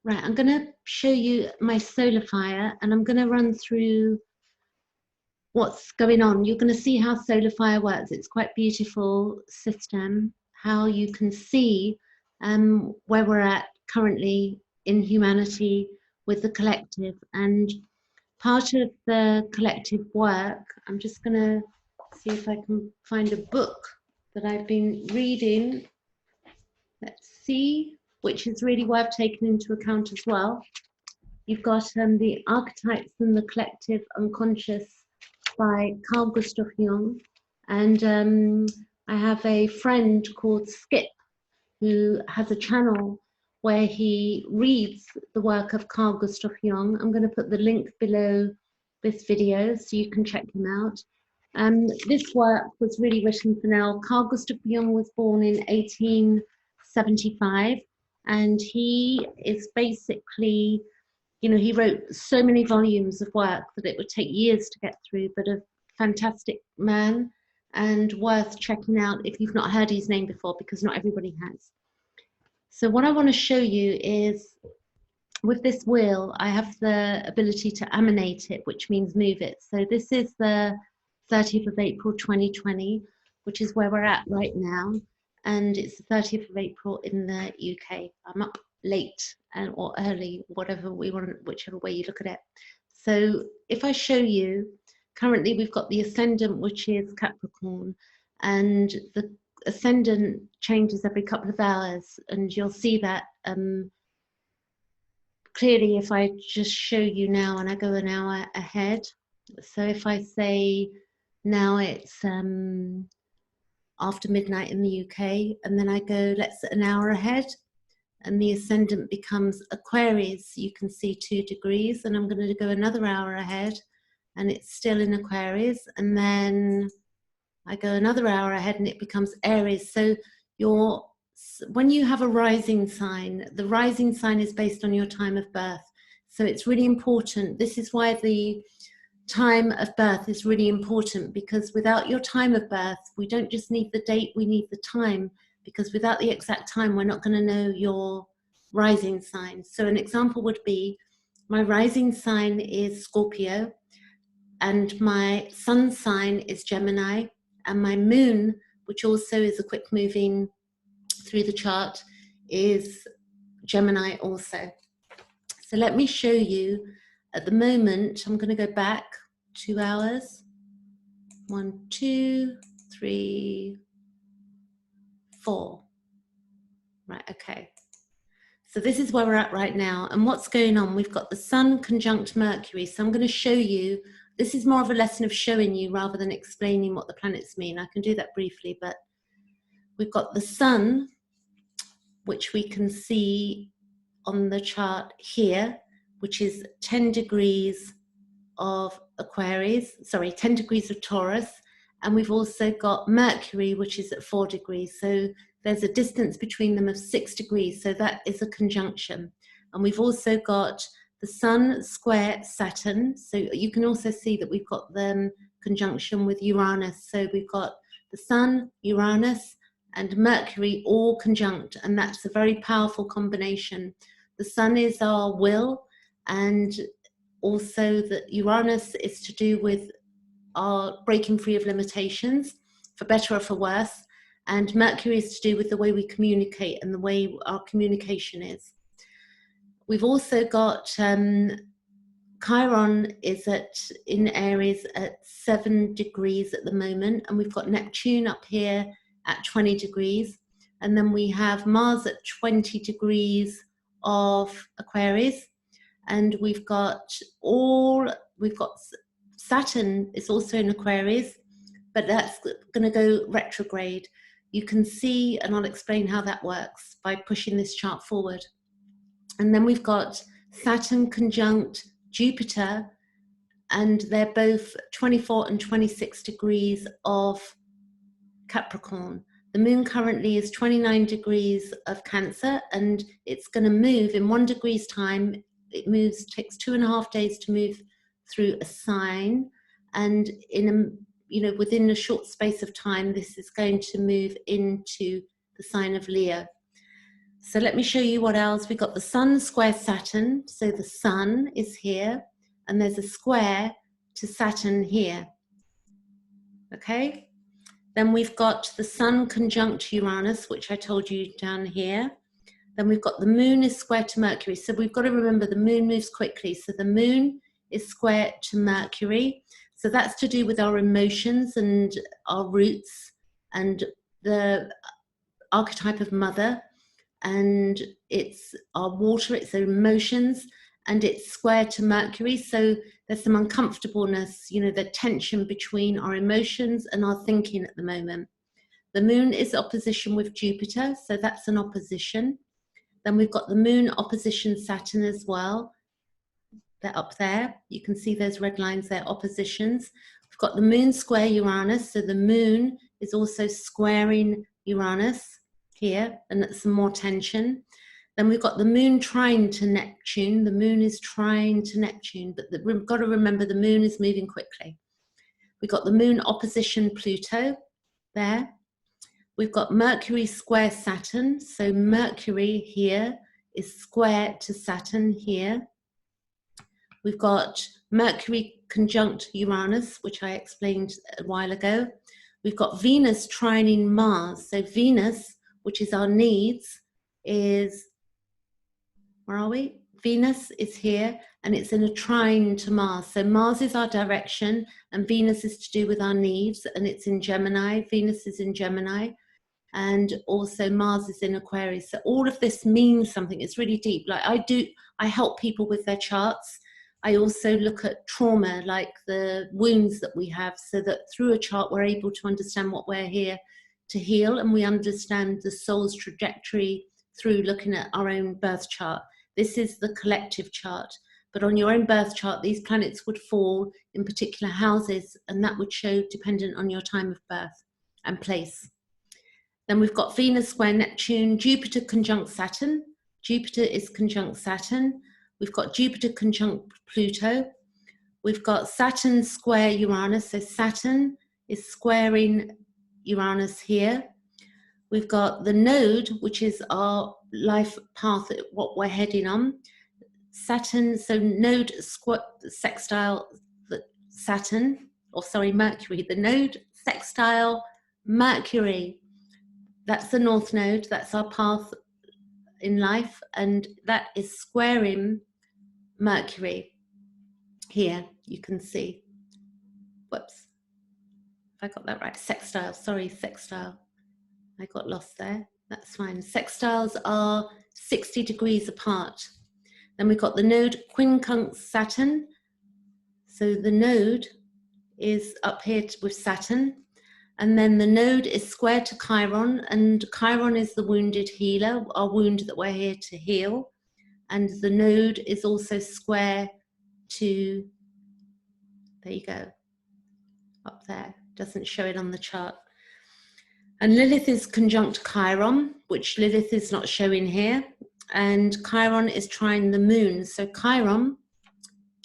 Right, I'm going to show you my solar fire, and I'm going to run through what's going on. You're going to see how solar fire works. It's quite a beautiful system, how you can see where we're at currently in humanity with the collective. And part of the collective work, I'm just going to see if I can find a book that I've been reading. Let's see, which is really worth taking into account as well. You've got the Archetypes and the Collective Unconscious by Carl Jung. And I have a friend called Skip who has a channel where he reads the work of Carl Jung. I'm going to put the link below this video so you can check him out. This work was really written for now. Carl Jung was born in 1875, and he is basically, you know, he wrote so many volumes of work that it would take years to get through, but a fantastic man and worth checking out if you've not heard his name before, because not everybody has. So what I want to show you is, with this wheel, I have the ability to emanate it, which means move it. So this is the 30th of April 2020, which is where we're at right now. And it's the 30th of April in the UK. I'm up late or early, whatever we want, whichever way you look at it. So if I show you, currently we've got the ascendant, which is Capricorn, and the ascendant changes every couple of hours, and you'll see that clearly if I just show you now and I go an hour ahead. So if I say now it's after midnight in the UK, and then I go, let's an hour ahead, and the ascendant becomes Aquarius. You can see 2 degrees, and I'm going to go another hour ahead, and it's still in Aquarius, and then I go another hour ahead, and it becomes Aries. So when you have a rising sign, the rising sign is based on your time of birth. So it's really important. This is why the time of birth is really important, because without your time of birth, we don't just need the date, we need the time, because without the exact time, we're not going to know your rising sign. So an example would be, my rising sign is Scorpio, and my sun sign is Gemini, and my moon, which also is a quick moving through the chart, is Gemini also. So let me show you. At the moment, I'm going to go back 2 hours. 1, 2, 3, 4. Right, okay. So this is where we're at right now. And what's going on? We've got the Sun conjunct Mercury. So I'm going to show you. This is more of a lesson of showing you rather than explaining what the planets mean. I can do that briefly, but we've got the Sun, which we can see on the chart here, which is 10 degrees of Aquarius, sorry, 10 degrees of Taurus. And we've also got Mercury, which is at 4 degrees. So there's a distance between them of 6 degrees. So that is a conjunction. And we've also got the Sun square Saturn. So you can also see that we've got the conjunction with Uranus. So we've got the Sun, Uranus, and Mercury all conjunct. And that's a very powerful combination. The Sun is our will, and also that Uranus is to do with our breaking free of limitations, for better or for worse, and Mercury is to do with the way we communicate and the way our communication is. We've also got Chiron is in Aries at 7 degrees at the moment, and we've got Neptune up here at 20 degrees, and then we have Mars at 20 degrees of Aquarius. And we've got Saturn is also in Aquarius, but that's going to go retrograde. You can see, and I'll explain how that works by pushing this chart forward. And then we've got Saturn conjunct Jupiter, and they're both 24 and 26 degrees of Capricorn. The moon currently is 29 degrees of Cancer, and it's going to move in 1 degree's time. It moves, takes 2.5 days to move through a sign, and within a short space of time, this is going to move into the sign of Leo. So let me show you what else. We've got the Sun square Saturn. So the Sun is here, and there's a square to Saturn here. Okay? Then we've got the Sun conjunct Uranus, which I told you down here. Then we've got the Moon is square to Mercury. So we've got to remember the Moon moves quickly. So the Moon is square to Mercury. So that's to do with our emotions and our roots and the archetype of mother. And it's our water, it's our emotions, and it's square to Mercury. So there's some uncomfortableness, you know, the tension between our emotions and our thinking at the moment. The Moon is opposition with Jupiter, so that's an opposition. Then we've got the Moon opposition Saturn as well. They're up there. You can see those red lines, they're oppositions. We've got the Moon square Uranus, so the Moon is also squaring Uranus here, and that's some more tension. Then we've got the Moon trine to Neptune. The Moon is trine to Neptune, but we've got to remember the Moon is moving quickly. We've got the Moon opposition Pluto there. We've got Mercury square Saturn. So Mercury here is square to Saturn here. We've got Mercury conjunct Uranus, which I explained a while ago. We've got Venus trining Mars. So Venus, which is our needs, is, where are we? Venus is here, and it's in a trine to Mars. So Mars is our direction, and Venus is to do with our needs, and it's in Gemini. Venus is in Gemini, and also Mars is in Aquarius. So all of this means something. It's really deep. Like I help people with their charts. I also look at trauma, like the wounds that we have, so that through a chart we're able to understand what we're here to heal, and we understand the soul's trajectory through looking at our own birth chart. This is the collective chart, but on your own birth chart, these planets would fall in particular houses, and that would show dependent on your time of birth and place. Then we've got Venus square Neptune, Jupiter conjunct Saturn. Jupiter is conjunct Saturn. We've got Jupiter conjunct Pluto. We've got Saturn square Uranus. So Saturn is squaring Uranus here. We've got the node, which is our life path, what we're heading on. Saturn, so node sextile Saturn, or sorry, Mercury. The node sextile Mercury. That's the north node, that's our path in life, and that is squaring Mercury. Here, you can see. Whoops. If I got that right, sextile, sorry, sextile. I got lost there, that's fine. Sextiles are 60 degrees apart. Then we've got the node Quincunx Saturn. So the node is up here with Saturn. And then the node is square to Chiron, and Chiron is the wounded healer, our wound that we're here to heal. And the node is also square to, there you go, up there. Doesn't show it on the chart. And Lilith is conjunct Chiron, which Lilith is not showing here. And Chiron is trining the moon. So Chiron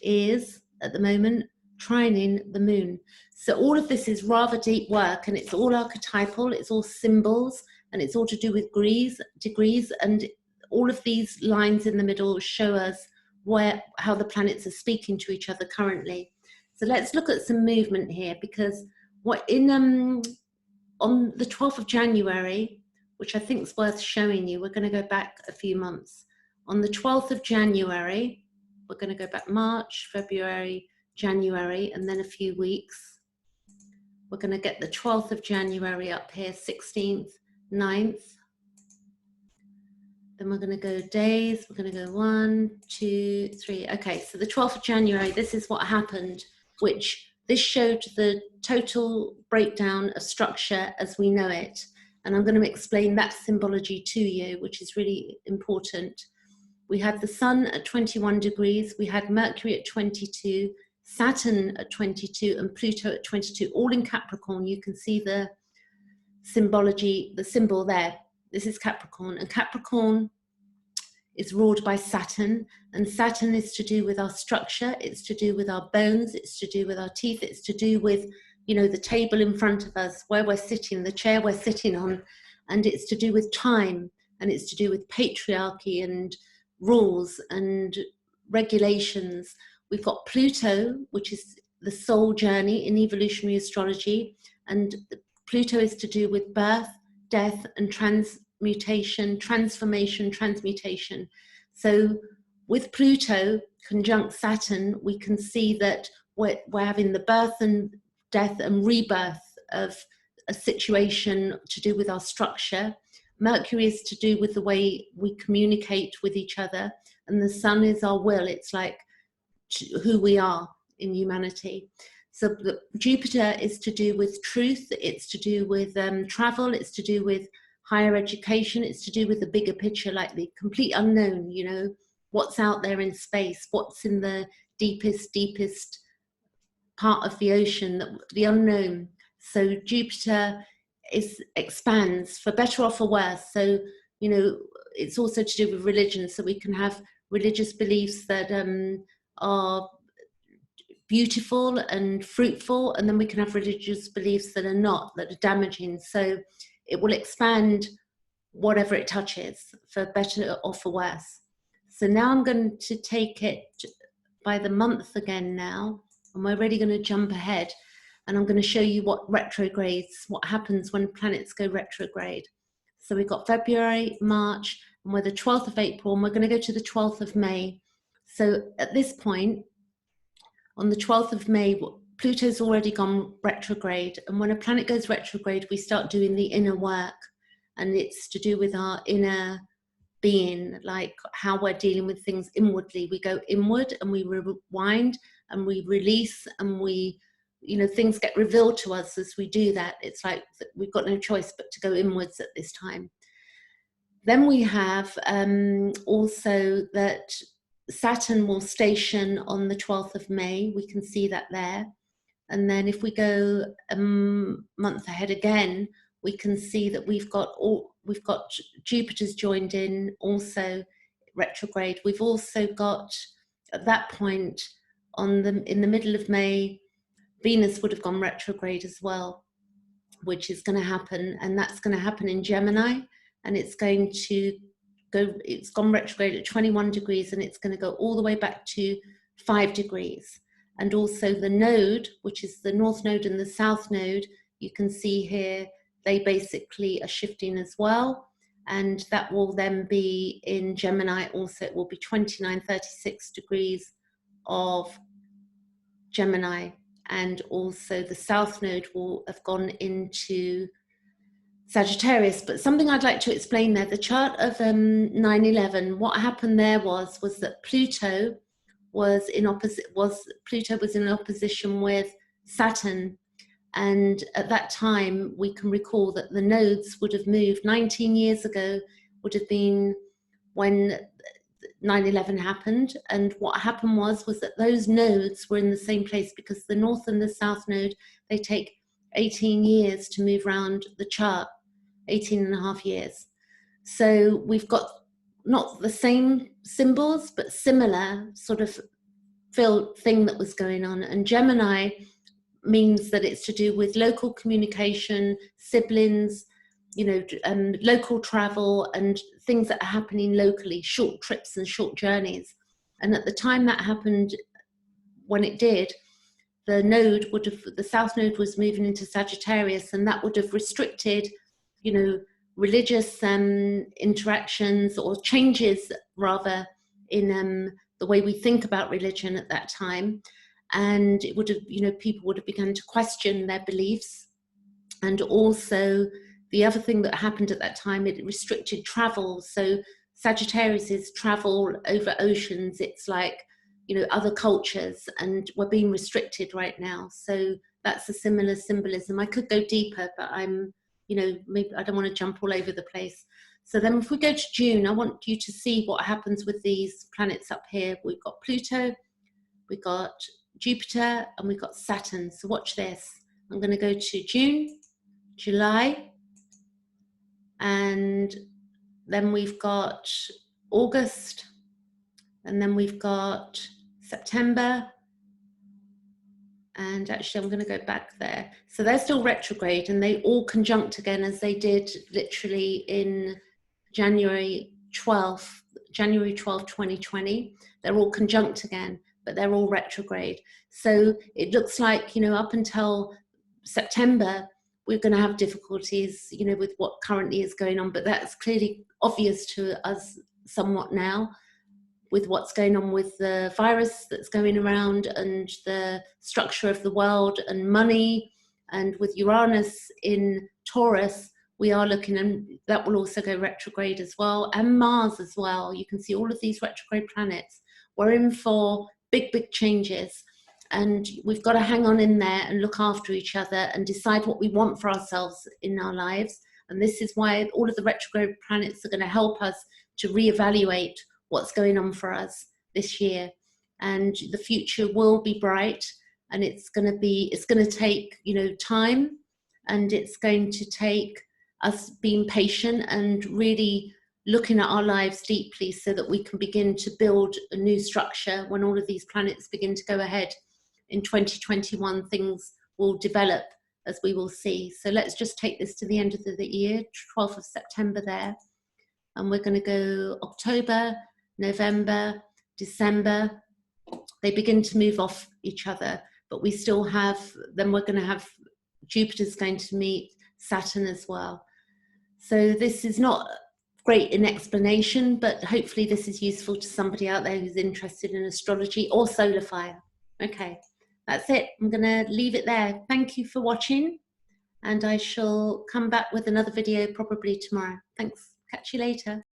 is, at the moment, trining the moon. So all of this is rather deep work, and it's all archetypal, it's all symbols, and it's all to do with degrees, and all of these lines in the middle show us how the planets are speaking to each other currently. So let's look at some movement here, because on the 12th of January, which I think is worth showing you, we're going to go back a few months. On the 12th of January, we're going to go back March, February, January, and then a few weeks. We're going to get the 12th of January up here, 16th, 9th. Then we're going to go days. We're going to go 1, 2, 3. Okay, so the 12th of January, this is what happened, which this showed the total breakdown of structure as we know it. And I'm going to explain that symbology to you, which is really important. We had the Sun at 21 degrees. We had Mercury at 22. Saturn at 22 and Pluto at 22, all in Capricorn. You can see the symbology, the symbol there. This is Capricorn, and Capricorn is ruled by Saturn, and Saturn is to do with our structure, it's to do with our bones, it's to do with our teeth, it's to do with, you know, the table in front of us, where we're sitting, the chair we're sitting on, and it's to do with time. and it's to do with patriarchy and rules and regulations. We've got Pluto, which is the soul journey in evolutionary astrology, and Pluto is to do with birth, death, and transmutation, transformation, transmutation. So with Pluto conjunct Saturn, we can see that we're having the birth and death and rebirth of a situation to do with our structure. Mercury is to do with the way we communicate with each other, and the sun is our will. It's like who we are in humanity. So the Jupiter is to do with truth, it's to do with travel, it's to do with higher education, it's to do with the bigger picture, like the complete unknown, you know, what's out there in space, what's in the deepest part of the ocean, the unknown. So Jupiter expands for better or for worse. So, you know, it's also to do with religion. So we can have religious beliefs that are beautiful and fruitful, and then we can have religious beliefs that are not, that are damaging. So it will expand whatever it touches, for better or for worse. So now I'm going to take it by the month again now, and we're really going to jump ahead, and I'm going to show you what retrogrades, what happens when planets go retrograde. So we've got February, March, and we're the 12th of April, and we're going to go to the 12th of May. So at this point, on the 12th of May, Pluto's already gone retrograde, and when a planet goes retrograde, we start doing the inner work, and it's to do with our inner being, like how we're dealing with things inwardly. We go inward and we rewind and we release, and we, you know, things get revealed to us as we do that. It's like we've got no choice but to go inwards at this time. Then we have also that Saturn will station on the 12th of May. We can see that there. And then if we go a month ahead again, we can see that we've got Jupiter's joined in, also retrograde. We've also got, at that point, in the middle of May, Venus would have gone retrograde as well, which is going to happen, and that's going to happen in Gemini, and it's going to go, it's gone retrograde at 21 degrees, and it's going to go all the way back to 5 degrees. And also the node, which is the North Node and the South Node, you can see here, they basically are shifting as well, and that will then be in Gemini also. It will be 29-36 degrees of Gemini, and also the South Node will have gone into Sagittarius. But something I'd like to explain there, the chart of 9/11, what happened there was that Pluto was in opposition with Saturn. And at that time, we can recall that the nodes would have moved 19 years ago, would have been when 9/11 happened. And what happened was that those nodes were in the same place, because the North and the South Node, they take 18 years to move around the chart, 18 and a half years. So we've got not the same symbols, but similar sort of thing that was going on. And Gemini means that it's to do with local communication, siblings, you know, local travel and things that are happening locally, short trips and short journeys. And at the time that happened, when it did, the South Node was moving into Sagittarius, and that would have restricted, you know, religious interactions, or changes rather in the way we think about religion at that time. And it would have, you know, people would have begun to question their beliefs. And also the other thing that happened at that time, it restricted travel. So Sagittarius is travel over oceans. It's like, you know, other cultures, and we're being restricted right now. So that's a similar symbolism. I could go deeper, but I'm, you know, maybe I don't want to jump all over the place. So then if we go to June, I want you to see what happens with these planets up here. We've got Pluto, we've got Jupiter, and we've got Saturn. So watch this. I'm going to go to June, July, and then we've got August, and then we've got September, and actually I'm going to go back there. So they're still retrograde, and they all conjunct again as they did literally in January 12th, 2020. They're all conjunct again, but they're all retrograde. So it looks like, you know, up until September, we're going to have difficulties, you know, with what currently is going on, but that's clearly obvious to us somewhat now with what's going on with the virus that's going around and the structure of the world and money, and with Uranus in Taurus, we are looking, and that will also go retrograde as well, and Mars as well. You can see all of these retrograde planets. We're in for big, big changes, and we've got to hang on in there and look after each other and decide what we want for ourselves in our lives. And this is why all of the retrograde planets are going to help us to reevaluate what's going on for us this year. And the future will be bright, and it's going to take, you know, time, and it's going to take us being patient and really looking at our lives deeply so that we can begin to build a new structure. When all of these planets begin to go ahead in 2021, things will develop, as we will see. So let's just take this to the end of the year, 12th of September there. And we're going to go October, November, December. They begin to move off each other, but we still have, then we're going to have Jupiter's going to meet Saturn as well. So this is not great in explanation, but hopefully this is useful to somebody out there who's interested in astrology or solar fire. Okay, that's it. I'm going to leave it there. Thank you for watching, and I shall come back with another video probably tomorrow. Thanks. Catch you later.